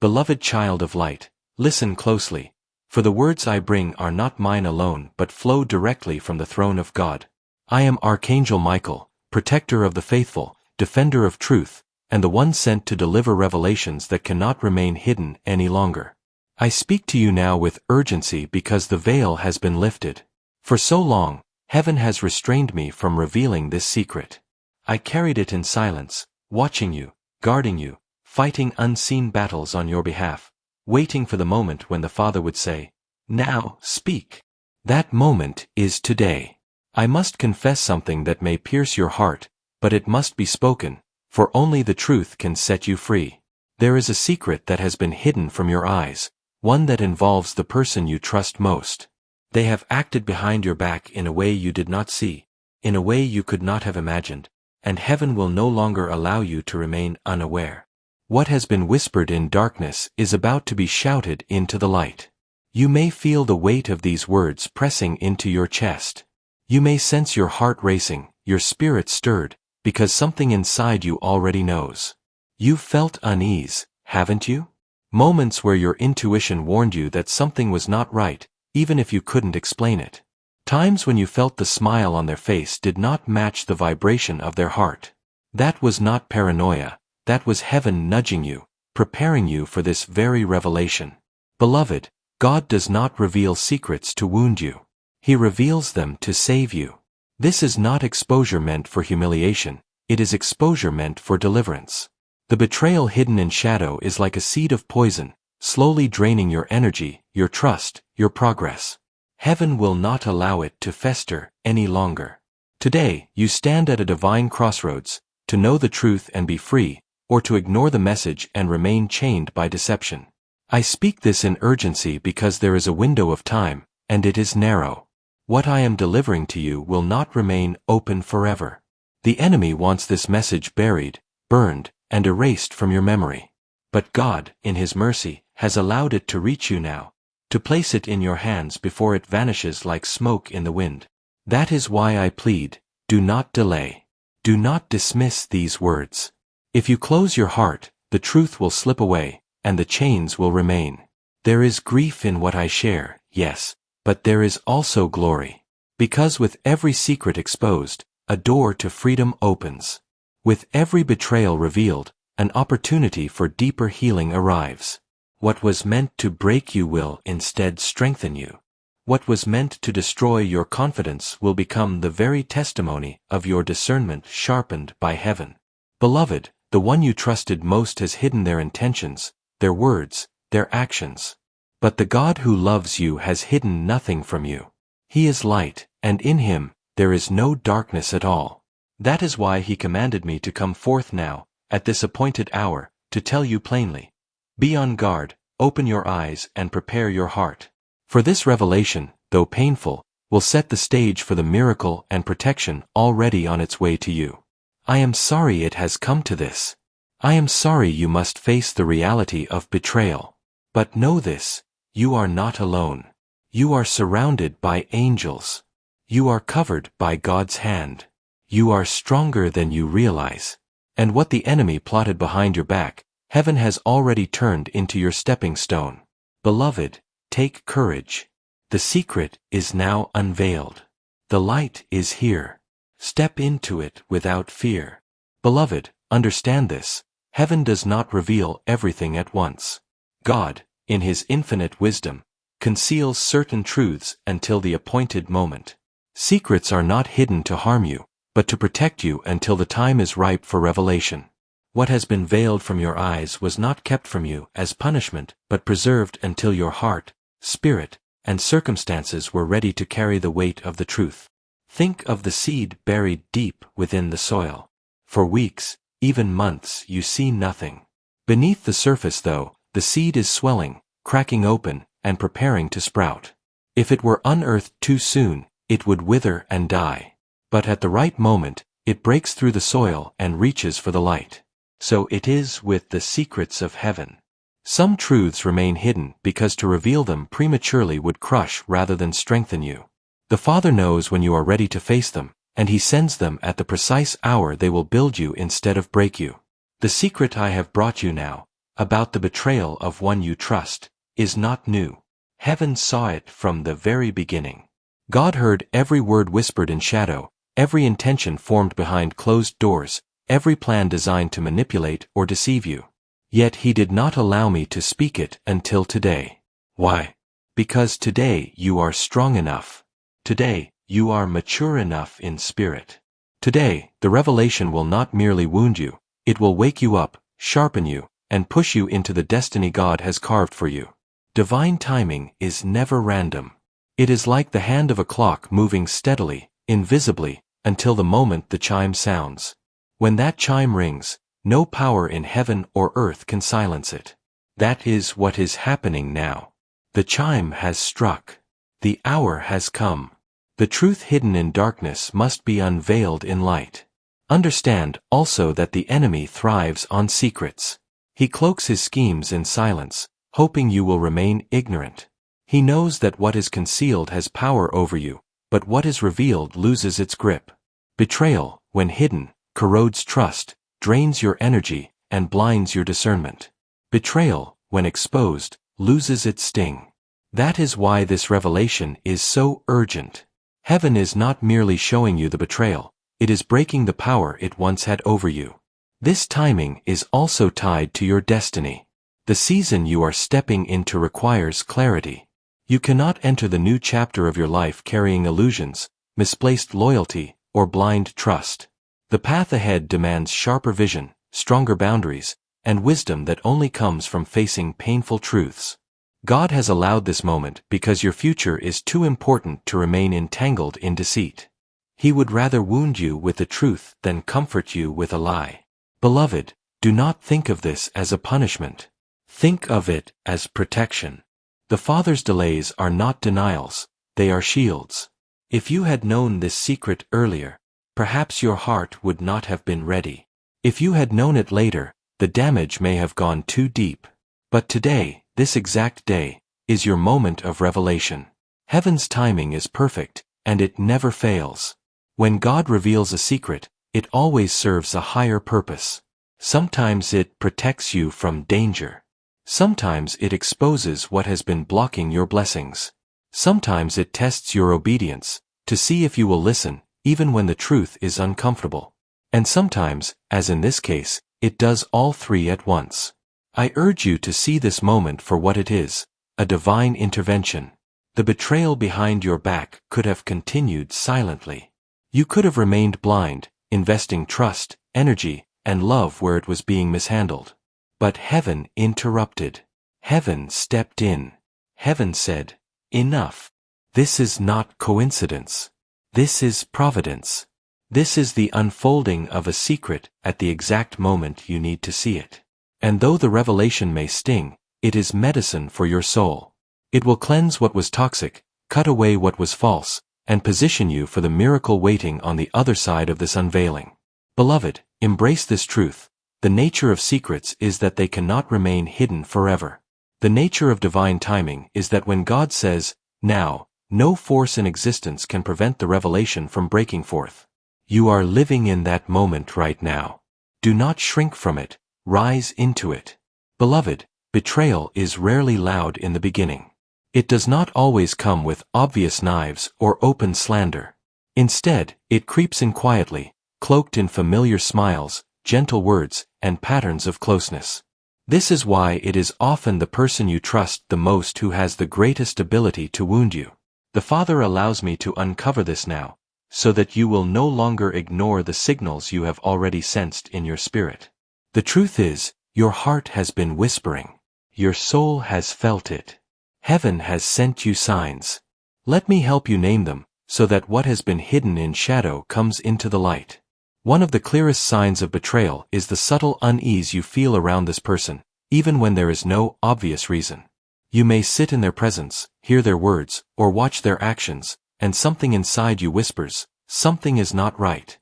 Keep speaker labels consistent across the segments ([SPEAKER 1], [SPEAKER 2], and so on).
[SPEAKER 1] Beloved child of light, listen closely, for the words I bring are not mine alone but flow directly from the throne of God. I am Archangel Michael, protector of the faithful, defender of truth, and the one sent to deliver revelations that cannot remain hidden any longer. I speak to you now with urgency because the veil has been lifted. For so long, heaven has restrained me from revealing this secret. I carried it in silence, watching you, guarding you, fighting unseen battles on your behalf, waiting for the moment when the Father would say, "Now, speak." That moment is today. I must confess something that may pierce your heart, but it must be spoken, for only the truth can set you free. There is a secret that has been hidden from your eyes, one that involves the person you trust most. They have acted behind your back in a way you did not see, in a way you could not have imagined, and heaven will no longer allow you to remain unaware. What has been whispered in darkness is about to be shouted into the light. You may feel the weight of these words pressing into your chest. You may sense your heart racing, your spirit stirred, because something inside you already knows. You've felt unease, haven't you? Moments where your intuition warned you that something was not right, even if you couldn't explain it. Times when you felt the smile on their face did not match the vibration of their heart. That was not paranoia, that was heaven nudging you, preparing you for this very revelation. Beloved, God does not reveal secrets to wound you. He reveals them to save you. This is not exposure meant for humiliation, it is exposure meant for deliverance. The betrayal hidden in shadow is like a seed of poison, slowly draining your energy, your trust, your progress. Heaven will not allow it to fester any longer. Today, you stand at a divine crossroads, to know the truth and be free, or to ignore the message and remain chained by deception. I speak this in urgency because there is a window of time, and it is narrow. What I am delivering to you will not remain open forever. The enemy wants this message buried, burned, and erased from your memory. But God, in His mercy, has allowed it to reach you now, to place it in your hands before it vanishes like smoke in the wind. That is why I plead, do not delay. Do not dismiss these words. If you close your heart, the truth will slip away, and the chains will remain. There is grief in what I share, yes, but there is also glory. Because with every secret exposed, a door to freedom opens. With every betrayal revealed, an opportunity for deeper healing arrives. What was meant to break you will instead strengthen you. What was meant to destroy your confidence will become the very testimony of your discernment sharpened by heaven. Beloved, the one you trusted most has hidden their intentions, their words, their actions. But the God who loves you has hidden nothing from you. He is light, and in Him, there is no darkness at all. That is why He commanded me to come forth now, at this appointed hour, to tell you plainly. Be on guard, open your eyes and prepare your heart. For this revelation, though painful, will set the stage for the miracle and protection already on its way to you. I am sorry it has come to this. I am sorry you must face the reality of betrayal. But know this, you are not alone. You are surrounded by angels. You are covered by God's hand. You are stronger than you realize. And what the enemy plotted behind your back, heaven has already turned into your stepping stone. Beloved, take courage. The secret is now unveiled. The light is here. Step into it without fear. Beloved, understand this. Heaven does not reveal everything at once. God, in His infinite wisdom, conceals certain truths until the appointed moment. Secrets are not hidden to harm you, but to protect you until the time is ripe for revelation. What has been veiled from your eyes was not kept from you as punishment, but preserved until your heart, spirit, and circumstances were ready to carry the weight of the truth. Think of the seed buried deep within the soil. For weeks, even months, you see nothing. Beneath the surface, though, the seed is swelling, cracking open, and preparing to sprout. If it were unearthed too soon, it would wither and die. But at the right moment, it breaks through the soil and reaches for the light. So it is with the secrets of heaven. Some truths remain hidden because to reveal them prematurely would crush rather than strengthen you. The Father knows when you are ready to face them, and He sends them at the precise hour they will build you instead of break you. The secret I have brought you now, about the betrayal of one you trust, is not new. Heaven saw it from the very beginning. God heard every word whispered in shadow, every intention formed behind closed doors, every plan designed to manipulate or deceive you. Yet He did not allow me to speak it until today. Why? Because today you are strong enough. Today, you are mature enough in spirit. Today, the revelation will not merely wound you, it will wake you up, sharpen you, and push you into the destiny God has carved for you. Divine timing is never random. It is like the hand of a clock moving steadily, invisibly, until the moment the chime sounds. When that chime rings, no power in heaven or earth can silence it. That is what is happening now. The chime has struck. The hour has come. The truth hidden in darkness must be unveiled in light. Understand also that the enemy thrives on secrets. He cloaks his schemes in silence, hoping you will remain ignorant. He knows that what is concealed has power over you, but what is revealed loses its grip. Betrayal, when hidden, corrodes trust, drains your energy, and blinds your discernment. Betrayal, when exposed, loses its sting. That is why this revelation is so urgent. Heaven is not merely showing you the betrayal, it is breaking the power it once had over you. This timing is also tied to your destiny. The season you are stepping into requires clarity. You cannot enter the new chapter of your life carrying illusions, misplaced loyalty, or blind trust. The path ahead demands sharper vision, stronger boundaries, and wisdom that only comes from facing painful truths. God has allowed this moment because your future is too important to remain entangled in deceit. He would rather wound you with the truth than comfort you with a lie. Beloved, do not think of this as a punishment. Think of it as protection. The Father's delays are not denials, they are shields. If you had known this secret earlier, perhaps your heart would not have been ready. If you had known it later, the damage may have gone too deep. But today, this exact day, is your moment of revelation. Heaven's timing is perfect, and it never fails. When God reveals a secret, it always serves a higher purpose. Sometimes it protects you from danger. Sometimes it exposes what has been blocking your blessings. Sometimes it tests your obedience, to see if you will listen, even when the truth is uncomfortable. And sometimes, as in this case, it does all three at once. I urge you to see this moment for what it is, a divine intervention. The betrayal behind your back could have continued silently. You could have remained blind, investing trust, energy, and love where it was being mishandled. But heaven interrupted. Heaven stepped in. Heaven said, "Enough. This is not coincidence. This is providence. This is the unfolding of a secret at the exact moment you need to see it. And though the revelation may sting, it is medicine for your soul. It will cleanse what was toxic, cut away what was false, and position you for the miracle waiting on the other side of this unveiling. Beloved, embrace this truth. The nature of secrets is that they cannot remain hidden forever. The nature of divine timing is that when God says, "Now," no force in existence can prevent the revelation from breaking forth. You are living in that moment right now. Do not shrink from it. Rise into it. Beloved, betrayal is rarely loud in the beginning. It does not always come with obvious knives or open slander. Instead, it creeps in quietly, cloaked in familiar smiles, gentle words, and patterns of closeness. This is why it is often the person you trust the most who has the greatest ability to wound you. The Father allows me to uncover this now, so that you will no longer ignore the signals you have already sensed in your spirit. The truth is, your heart has been whispering. Your soul has felt it. Heaven has sent you signs. Let me help you name them, so that what has been hidden in shadow comes into the light. One of the clearest signs of betrayal is the subtle unease you feel around this person, even when there is no obvious reason. You may sit in their presence, hear their words, or watch their actions, and something inside you whispers, "Something is not right."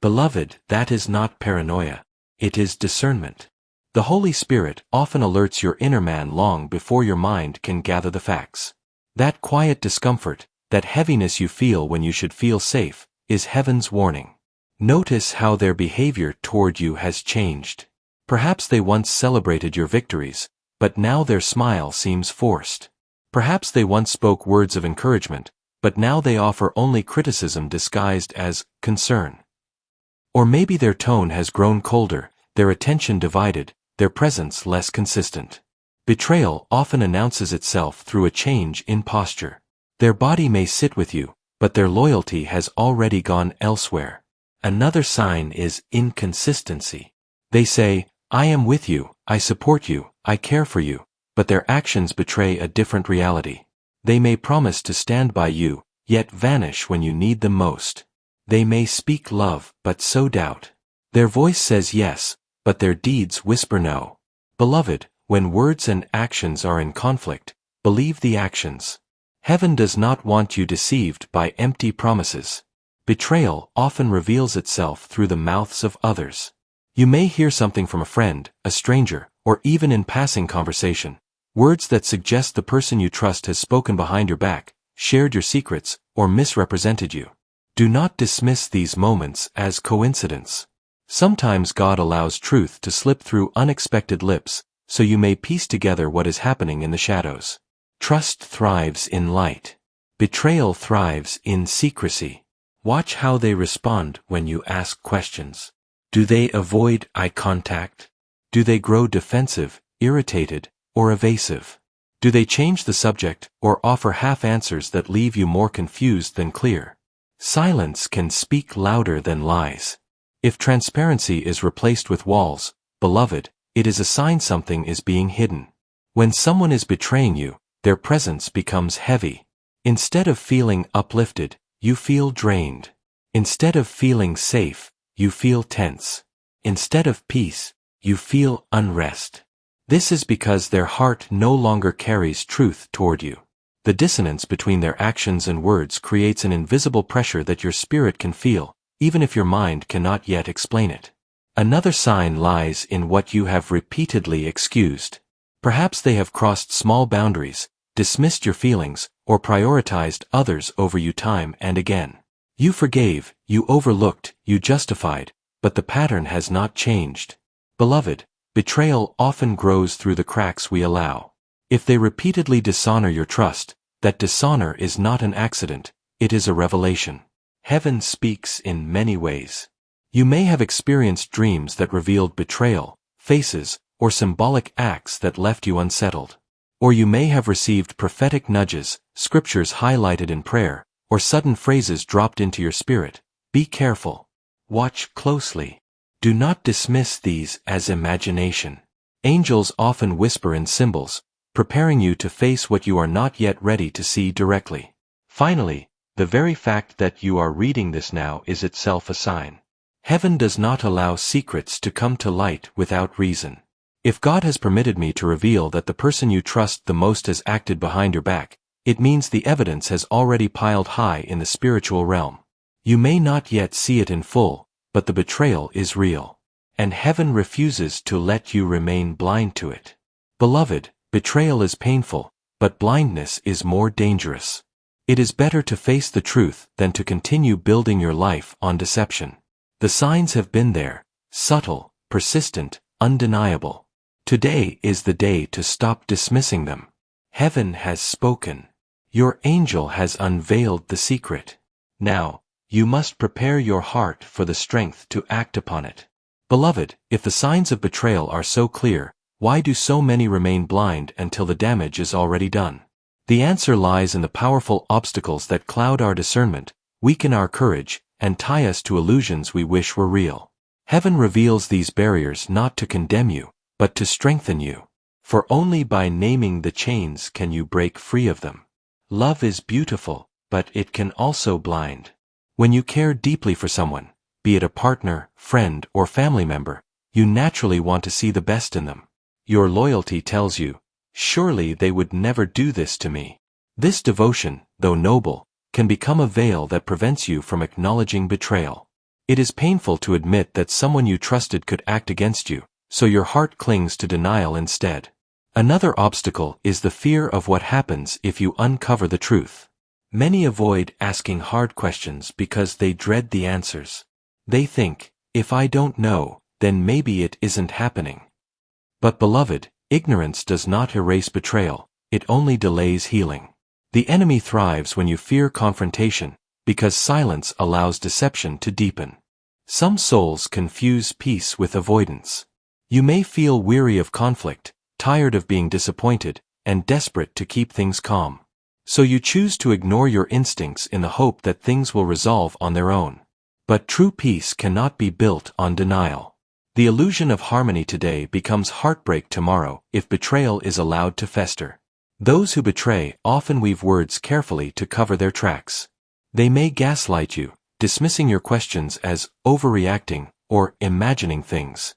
[SPEAKER 1] Beloved, that is not paranoia. It is discernment. The Holy Spirit often alerts your inner man long before your mind can gather the facts. That quiet discomfort, that heaviness you feel when you should feel safe, is heaven's warning. Notice how their behavior toward you has changed. Perhaps they once celebrated your victories, but now their smile seems forced. Perhaps they once spoke words of encouragement, but now they offer only criticism disguised as concern. Or maybe their tone has grown colder, their attention divided, their presence less consistent. Betrayal often announces itself through a change in posture. Their body may sit with you, but their loyalty has already gone elsewhere. Another sign is inconsistency. They say, "I am with you, I support you, I care for you," but their actions betray a different reality. They may promise to stand by you, yet vanish when you need them most. They may speak love, but sow doubt. Their voice says yes, but their deeds whisper no. Beloved, when words and actions are in conflict, believe the actions. Heaven does not want you deceived by empty promises. Betrayal often reveals itself through the mouths of others. You may hear something from a friend, a stranger, or even in passing conversation. Words that suggest the person you trust has spoken behind your back, shared your secrets, or misrepresented you. Do not dismiss these moments as coincidence. Sometimes God allows truth to slip through unexpected lips, so you may piece together what is happening in the shadows. Trust thrives in light. Betrayal thrives in secrecy. Watch how they respond when you ask questions. Do they avoid eye contact? Do they grow defensive, irritated, or evasive? Do they change the subject or offer half answers that leave you more confused than clear? Silence can speak louder than lies. If transparency is replaced with walls, beloved, it is a sign something is being hidden. When someone is betraying you, their presence becomes heavy. Instead of feeling uplifted, you feel drained. Instead of feeling safe, you feel tense. Instead of peace, you feel unrest. This is because their heart no longer carries truth toward you. The dissonance between their actions and words creates an invisible pressure that your spirit can feel, even if your mind cannot yet explain it. Another sign lies in what you have repeatedly excused. Perhaps they have crossed small boundaries, dismissed your feelings, or prioritized others over you time and again. You forgave, you overlooked, you justified, but the pattern has not changed. Beloved, betrayal often grows through the cracks we allow. If they repeatedly dishonor your trust, that dishonor is not an accident, it is a revelation. Heaven speaks in many ways. You may have experienced dreams that revealed betrayal, faces, or symbolic acts that left you unsettled. Or you may have received prophetic nudges, scriptures highlighted in prayer, or sudden phrases dropped into your spirit. Be careful. Watch closely. Do not dismiss these as imagination. Angels often whisper in symbols, preparing you to face what you are not yet ready to see directly. Finally, the very fact that you are reading this now is itself a sign. Heaven does not allow secrets to come to light without reason. If God has permitted me to reveal that the person you trust the most has acted behind your back, it means the evidence has already piled high in the spiritual realm. You may not yet see it in full, but the betrayal is real. And heaven refuses to let you remain blind to it. Beloved, betrayal is painful, but blindness is more dangerous. It is better to face the truth than to continue building your life on deception. The signs have been there, subtle, persistent, undeniable. Today is the day to stop dismissing them. Heaven has spoken. Your angel has unveiled the secret. Now, you must prepare your heart for the strength to act upon it. Beloved, if the signs of betrayal are so clear, why do so many remain blind until the damage is already done? The answer lies in the powerful obstacles that cloud our discernment, weaken our courage, and tie us to illusions we wish were real. Heaven reveals these barriers not to condemn you, but to strengthen you. For only by naming the chains can you break free of them. Love is beautiful, but it can also blind. When you care deeply for someone, be it a partner, friend, or family member, you naturally want to see the best in them. Your loyalty tells you, surely they would never do this to me. This devotion, though noble, can become a veil that prevents you from acknowledging betrayal. It is painful to admit that someone you trusted could act against you, so your heart clings to denial instead. Another obstacle is the fear of what happens if you uncover the truth. Many avoid asking hard questions because they dread the answers. They think, if I don't know, then maybe it isn't happening. But beloved, ignorance does not erase betrayal, it only delays healing. The enemy thrives when you fear confrontation, because silence allows deception to deepen. Some souls confuse peace with avoidance. You may feel weary of conflict, tired of being disappointed, and desperate to keep things calm. So you choose to ignore your instincts in the hope that things will resolve on their own. But true peace cannot be built on denial. The illusion of harmony today becomes heartbreak tomorrow if betrayal is allowed to fester. Those who betray often weave words carefully to cover their tracks. They may gaslight you, dismissing your questions as overreacting or imagining things.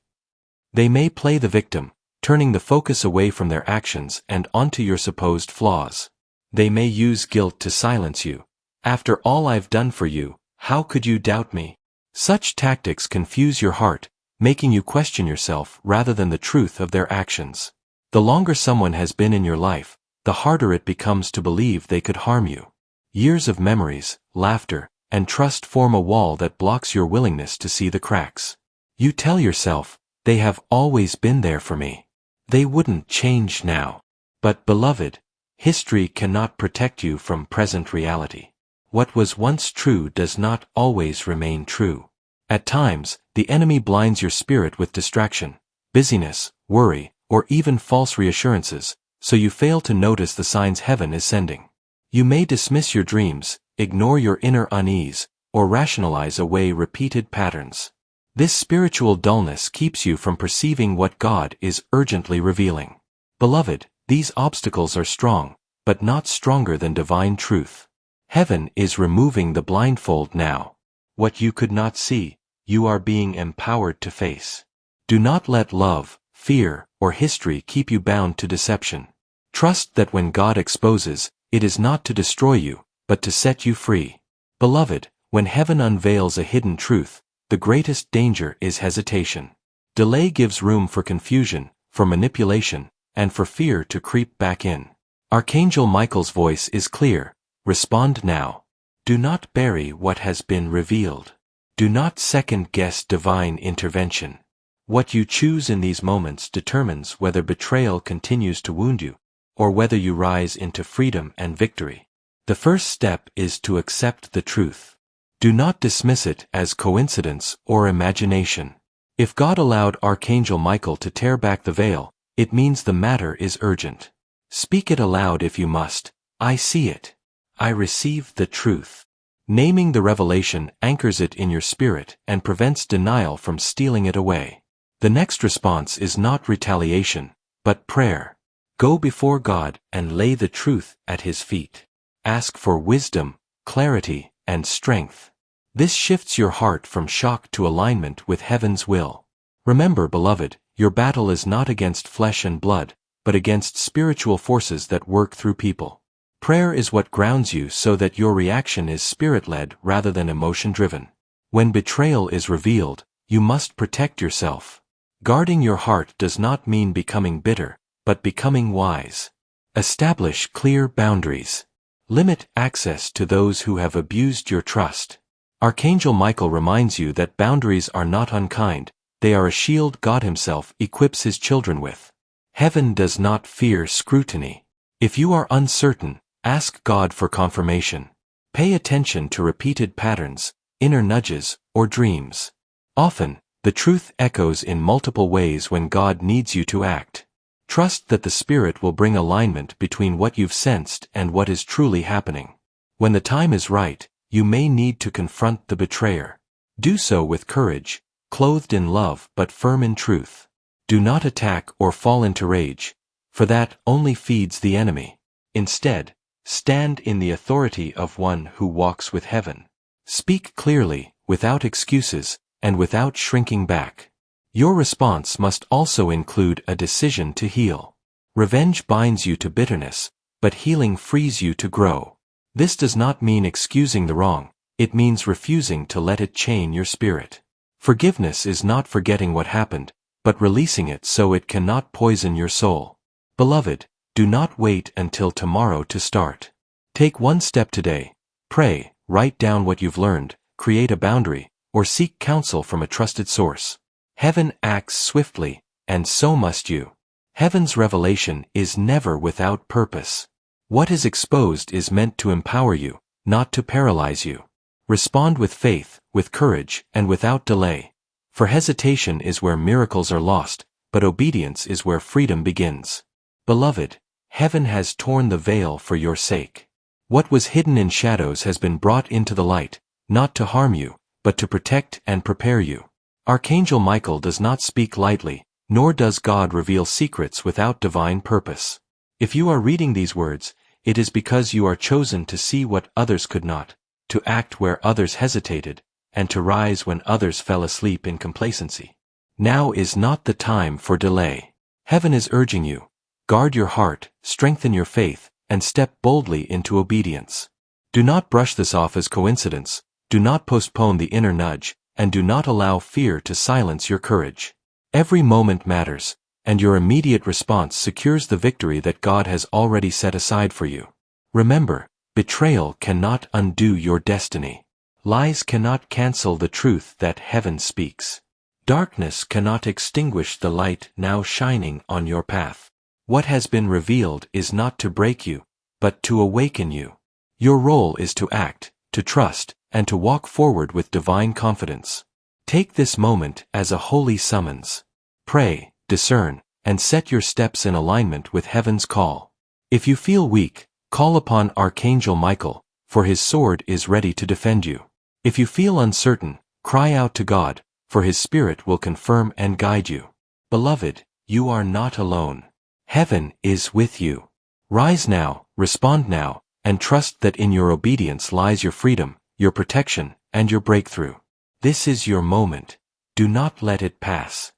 [SPEAKER 1] They may play the victim, turning the focus away from their actions and onto your supposed flaws. They may use guilt to silence you. After all I've done for you, how could you doubt me? Such tactics confuse your heart, making you question yourself rather than the truth of their actions. The longer someone has been in your life, the harder it becomes to believe they could harm you. Years of memories, laughter, and trust form a wall that blocks your willingness to see the cracks. You tell yourself, they have always been there for me. They wouldn't change now. But beloved, history cannot protect you from present reality. What was once true does not always remain true. At times, the enemy blinds your spirit with distraction, busyness, worry, or even false reassurances, so you fail to notice the signs heaven is sending. You may dismiss your dreams, ignore your inner unease, or rationalize away repeated patterns. This spiritual dullness keeps you from perceiving what God is urgently revealing. Beloved, these obstacles are strong, but not stronger than divine truth. Heaven is removing the blindfold now. What you could not see, you are being empowered to face. Do not let love, fear, or history keep you bound to deception. Trust that when God exposes, it is not to destroy you, but to set you free. Beloved, when heaven unveils a hidden truth, the greatest danger is hesitation. Delay gives room for confusion, for manipulation, and for fear to creep back in. Archangel Michael's voice is clear. Respond now. Do not bury what has been revealed. Do not second-guess divine intervention. What you choose in these moments determines whether betrayal continues to wound you, or whether you rise into freedom and victory. The first step is to accept the truth. Do not dismiss it as coincidence or imagination. If God allowed Archangel Michael to tear back the veil, it means the matter is urgent. Speak it aloud if you must. I see it. I receive the truth. Naming the revelation anchors it in your spirit and prevents denial from stealing it away. The next response is not retaliation, but prayer. Go before God and lay the truth at His feet. Ask for wisdom, clarity, and strength. This shifts your heart from shock to alignment with heaven's will. Remember, beloved, your battle is not against flesh and blood, but against spiritual forces that work through people. Prayer is what grounds you so that your reaction is spirit-led rather than emotion-driven. When betrayal is revealed, you must protect yourself. Guarding your heart does not mean becoming bitter, but becoming wise. Establish clear boundaries. Limit access to those who have abused your trust. Archangel Michael reminds you that boundaries are not unkind, they are a shield God Himself equips His children with. Heaven does not fear scrutiny. If you are uncertain, ask God for confirmation. Pay attention to repeated patterns, inner nudges, or dreams. Often, the truth echoes in multiple ways when God needs you to act. Trust that the Spirit will bring alignment between what you've sensed and what is truly happening. When the time is right, you may need to confront the betrayer. Do so with courage, clothed in love but firm in truth. Do not attack or fall into rage, for that only feeds the enemy. Instead, stand in the authority of one who walks with heaven. Speak clearly, without excuses, and without shrinking back. Your response must also include a decision to heal. Revenge binds you to bitterness, but healing frees you to grow. This does not mean excusing the wrong, it means refusing to let it chain your spirit. Forgiveness is not forgetting what happened, but releasing it so it cannot poison your soul. Beloved, do not wait until tomorrow to start. Take one step today. Pray, write down what you've learned, create a boundary, or seek counsel from a trusted source. Heaven acts swiftly, and so must you. Heaven's revelation is never without purpose. What is exposed is meant to empower you, not to paralyze you. Respond with faith, with courage, and without delay. For hesitation is where miracles are lost, but obedience is where freedom begins. Beloved, heaven has torn the veil for your sake. What was hidden in shadows has been brought into the light, not to harm you, but to protect and prepare you. Archangel Michael does not speak lightly, nor does God reveal secrets without divine purpose. If you are reading these words, it is because you are chosen to see what others could not, to act where others hesitated, and to rise when others fell asleep in complacency. Now is not the time for delay. Heaven is urging you. Guard your heart, strengthen your faith, and step boldly into obedience. Do not brush this off as coincidence, do not postpone the inner nudge, and do not allow fear to silence your courage. Every moment matters, and your immediate response secures the victory that God has already set aside for you. Remember, betrayal cannot undo your destiny. Lies cannot cancel the truth that heaven speaks. Darkness cannot extinguish the light now shining on your path. What has been revealed is not to break you, but to awaken you. Your role is to act, to trust, and to walk forward with divine confidence. Take this moment as a holy summons. Pray, discern, and set your steps in alignment with heaven's call. If you feel weak, call upon Archangel Michael, for his sword is ready to defend you. If you feel uncertain, cry out to God, for his Spirit will confirm and guide you. Beloved, you are not alone. Heaven is with you. Rise now, respond now, and trust that in your obedience lies your freedom, your protection, and your breakthrough. This is your moment. Do not let it pass.